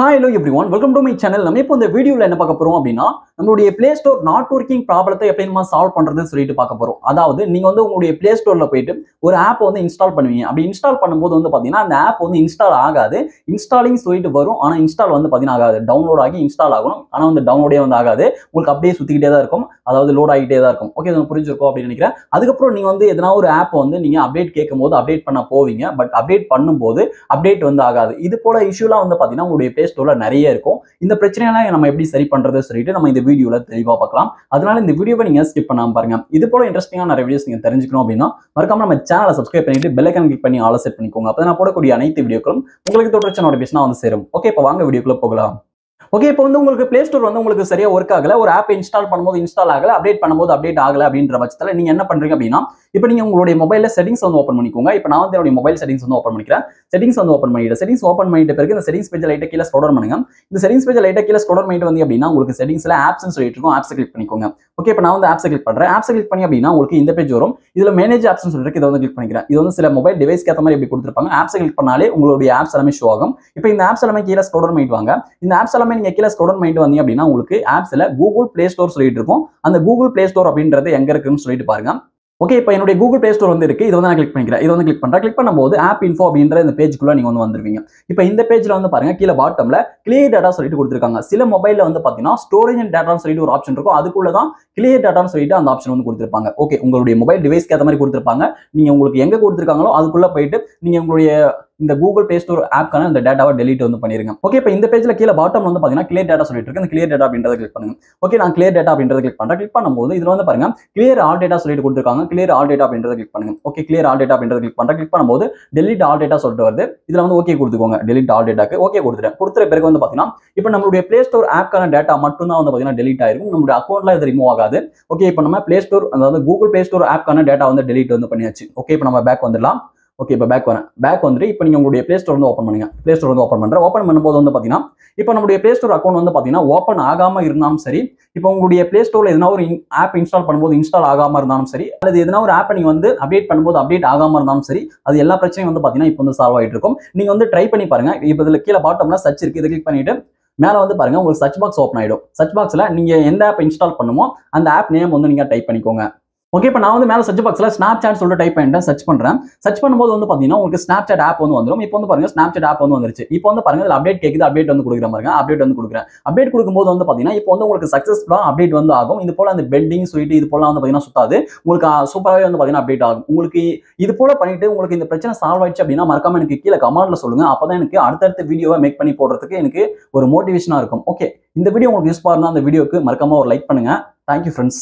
Hi, hello everyone. Welcome to my channel. நம்ம இப்போ இந்த வீடியோல என்ன பார்க்க போறோம் அப்படின்னா நம்மளுடைய Play Store நாட் வொர்க்கிங் ப்ராப்ளத்தை எப்படி நம்ம சால்வ் பண்றதுன்னு சொல்லிட்டு பார்க்க போறோம். அதாவது நீங்க உங்களுடைய Play Storeல போயிட்டு ஒரு ஆப் இன்ஸ்டால் பண்ணுவீங்க. அப்படி இன்ஸ்டால் பண்ணும்போது பாத்தீங்கன்னா அந்த ஆப் இன்ஸ்டால் ஆகாது. இன்ஸ்டாலிங் சொல்லிட்டு வரும். ஆனா இன்ஸ்டால் பாத்தீங்கன்னா ஆகாது. டவுன்லோட் ஆகி இன்ஸ்டால் ஆகணும். ஆனா டவுன்லோடே ஆகாது. உங்களுக்கு அப்படியே சுத்திக்கிட்டே தான் இருக்கும். அதாவது லோட் ஆகிட்டே தான் இருக்கும். ஓகே, இது புரிஞ்சிருக்கும் அப்படின்னு நினைக்கிறேன். அதுக்கப்புறம் நீங்க எதனா ஒரு ஆப் நீங்க அப்டேட் கேட்கும்போது அப்டேட் பண்ண போவீங்க. பட் அப்டேட் பண்ணும்போது அப்டேட் ஆகாது. இது போல இஷ்யூலாம் பாத்தீங்கன்னா உங்களுடைய Play Storeல நிறைய இருக்கும். இந்த பிரச்சனையெல்லாம் நம்ம எப்படி சரி பண்றது சொல்லிட்டு நம்ம இந்த வீடியோல தெளிவா பார்க்கலாம். அதனால இந்த வீடியோவை நீங்க ஸ்கிப் பண்ணாம பாருங்க. இது போல இன்ட்ரெஸ்டிங்கான நிறைய வீடியோஸ் நீங்க தெரிஞ்சுக்கணும் அப்படின்னா மறக்காம நம்ம சேனலை சப்ஸ்கிரைப் பண்ணிட்டு பெல் ஐகான் கிளிக் பண்ணி ஆல் செட் பண்ணிக்கோங்க. அப்பதான் நான் போடக்கூடிய அனைத்து வீடியோக்களும் உங்களுக்கு தொடர்ச்சியான நோட்டிஃபிகேஷன் சேரும். ஓகே, இப்போ வாங்க வீடியோக்குள்ள போகலாம். ஓகே, இப்போ உங்களுக்கு Play Store உங்களுக்கு சரியா ஒர்க் ஆகல, ஒரு ஆப் இன்ஸ்டால் பண்ணும்போது இன்ஸ்டால் ஆகல, அப்டேட் பண்ணும்போது அப்டேட் ஆகல அப்படின்ற பட்சத்துல நீங்க என்ன பண்றீங்க அப்படின்னா இப்போ நீங்க உங்களுடைய மொபைல்ல செட்டிங்ஸ் ஓபன் பண்ணிக்கோங்க. இப்போ நான் என்னோட மொபைல் செட்டிங்ஸ் ஓபன் பண்ணிக்கிறேன். செட்டிங்ஸ் ஓபன் பண்ணிட்டு செட்டிங்ஸ் ஓபன் பண்ணிட்ட பிறகு இந்த செட்டிங்ஸ் பேஜ் லைட்டா கீழ ஸ்க்ரோல் பண்ணுங்க. இந்த செட்டிங்ஸ் பேஜ் லைட்டா கீழ ஸ்க்ரோல் பண்ணிட்டு அப்படின்னா உங்களுக்கு செட்டிங்ஸ்ல ஆப்ஸ்னு சொல்லிட்டு இருக்கும். ஆப்ஸ் கிளிக் பண்ணிக்கோங்க. ஓகே, இப்போ நான் ஆப்ஸ் கிளிக் பண்றேன். ஆப்ஸ் கிளிக் பண்ணி அப்படின்னா உங்களுக்கு இந்த பேஜ் வரும். இதுல மேனேஜ் ஆப்ஸ்னு சொல்லிட்டு இதை கிளிக் பண்ணிக்கிறேன். இது சில மொபைல் டிவைஸ்க்கு ஏத்த மாதிரி எப்படி கொடுத்திருப்பாங்க. ஆப்ஸ் கிளிக் பண்ணாலே உங்களுடைய ஆப்ஸ் எல்லாமே ஷோ ஆகும். இப்போ இந்த ஆப்ஸ் எல்லாமே கீழ ஸ்க்ரோல் பண்ணிட்டு வாங்க. இந்த ஆப்ஸ் எல்லாமே நீங்க கீழ ஸ்க்ரோல் பண்ணிட்டு வந்தீங்க அப்படின்னா உங்களுக்கு ஆப்ஸ்ல Google Play Store சொல்லிட்டு இருக்கும். அந்த Google Play Store அப்படின்றது எங்க இருக்குன்னு சொல்லிட்டு பாருங்க. ஓகே, இப்போ என்னுடைய Google Play Store இருக்கு. இது நான் கிளிக் பண்ணிக்கிறேன். இது கிளிக் பண்றேன். கிளிக் பண்ணும்போது ஆப் இன்ஃபோ அப்படின்ற இந்த பேஜ்க்குள்ள நீங்க வந்துருவீங்க. இப்போ இந்த பேஜ்ல பாருங்க, கீழ பாட்டம்ல கிளியர் டேட்டா சொல்லிட்டு கொடுத்திருக்காங்க. சில மொபைல்ல பாத்தீங்கன்னா ஸ்டோரேஜ் அண்ட் டேட்டான்னு சொல்லிட்டு ஒரு ஆப்ஷன் இருக்கும். அதுக்குள்ள தான் கிளியர் டேட்டான்னு சொல்லிட்டு அந்த ஆப்ஷன் கொடுத்திருப்பாங்க. ஓகே, உங்களுடைய மொபைல் டிவைஸ்க்கு ஏத்த மாதிரி கொடுத்திருப்பாங்க. நீங்க உங்களுக்கு எங்க கொடுத்திருக்காங்களோ அதுக்குள்ள போயிட்டு நீங்க உங்களுடைய இந்த Google Play Store ஆப்க்கான இந்த டேட்டாவை டெலீட் பண்ணிருங்க. ஓகே, இப்போ இந்த பேஜ்ல கீழ பாட்டம் பாத்தீங்கன்னா கிளியர் டேட்டா சொல்லிட்டு இருக்கு. இந்த கிளியர் டேட்டா அப்படின்றத கிளிக் பண்ணுங்க. ஓகே, நான் கிளியர் டேட்டா அப்படின்றத கிளிக் பண்றேன். கிளிக் பண்ணும்போது இதுல பாருங்க கிளியர் ஆல் டேட்டா சொல்லிட்டு கொடுத்திருக்காங்க. கிளியர் ஆல் டேட்டா அப்படின்றத கிளிக் பண்ணுங்க. ஓகே, கிளியர் ஆல் டேட்டா அப்படின்றத கிளிக் பண்றேன். கிளிக் பண்ணும்போது டெலீட் ஆல் டேட்டா சொல்லிட்டு வருது. இதுல ஓகே கொடுத்துக்கோங்க. டெலீட் ஆல் டேட்டாக்கு ஓகே கொடுத்துறேன். கொடுத்த பிறகு பாத்தீங்கன்னா இப்போ நம்மளுடைய Play Store ஆப்க்கான டேட்டா மட்டும் தான் பாத்தீங்கன்னா டெலீட் ஆயிருக்கும். நம்மளுடைய அக்கௌண்ட்ல இது ரிமூவ் ஆகாது. ஓகே, இப்போ நம்ம Play Store அதாவது Google Play Store ஆப்க்கான டேட்டா டெலீட் பண்ணியாச்சு. ஓகே, இப்போ நம்ம பேக் வந்துடலாம். ஓகே, இப்போ பேக் வரேன். பேக் வந்துட்டு இப்போ நீங்க உங்களுடைய Play Store ஓபன் பண்ணுங்க. Play Store ஓபன் பண்றேன். ஓபன் பண்ணும்போது பாத்தீங்கன்னா இப்போ நம்மளுடைய Play Store அக்கௌண்ட் பாத்தீங்கன்னா ஓபன் ஆகாம இருந்தாலும் சரி, இப்போ உங்களுடைய Play Storeல எதனா ஒரு ஆப் இன்ஸ்டால் பண்ணும்போது இன்ஸ்டால் ஆகாம இருந்தாலும் சரி, அல்லது எதனா ஒரு ஆப் நீங்க அப்டேட் பண்ணும்போது அப்டேட் ஆகாம இருந்தாலும் சரி, அது எல்லா பிரச்சனையும் பாத்தீங்கன்னா இப்போ சால்வ் ஆயிட்டு இருக்கும். நீங்க ட்ரை பண்ணி பாருங்க. இப்போ இதுல கீழ பாட்டம்ல சர்ச் இருக்கு. இதை கிளிக் பண்ணிட்டு மேல பாருங்க, உங்களுக்கு சர்ச் பாக்ஸ் ஓபன் ஆயிடும். சர்ச் பாக்ஸ்ல நீங்க எந்த ஆப் இன்ஸ்டால் பண்ணுமோ அந்த ஆப் நேம் நீங்க டைப் பண்ணிக்கோங்க. ஓகே, இப்போ நான் மேல சர்ச் பாக்ஸ்ல Snapchat சொல்லிட்டு டைப் பண்ணிட்டேன். சர்ச் பண்றேன். சர்ச் பண்ணும்போது பாத்தீங்கன்னா உங்களுக்கு Snapchat ஆப் வந்துரும். இப்போ பாருங்க Snapchat ஆப் வந்துருச்சு. இப்போ பாருங்க இதுல அப்டேட் கேக்குது. அப்டேட் கொடுக்குறேன் பாருங்க. அப்டேட் கொடுக்குறேன். அப்டேட் கொடுக்கும்போது பாத்தீங்கன்னா இப்போ உங்களுக்கு சக்சஸ்ஃபுல்லா அப்டேட் ஆகும். இது போல அந்த பெண்டிங் ஸ்வீட் இது போல பாத்தீங்கன்னா சுத்தாது. உங்களுக்கு சூப்பராவே பாத்தீங்கன்னா அப்டேட் ஆகும். உங்களுக்கு இது போல பண்ணிட்டு உங்களுக்கு இந்த பிரச்சனை சால்வ் ஆயிடுச்சு அப்படின்னா மறக்காம எனக்கு கீழ கமெண்ட்ல சொல்லுங்க. அப்பதான் எனக்கு அடுத்தடுத்த வீடியோவை மேக் பண்ணி போடுறதுக்கு எனக்கு ஒரு மோட்டிவேஷனா இருக்கும். ஓகே, இந்த வீடியோ உங்களுக்கு யூஸ்ஃபுல்லா இருந்தா அந்த வீடியோக்கு மறக்காம ஒரு லைக் பண்ணுங்க. Thank you friends.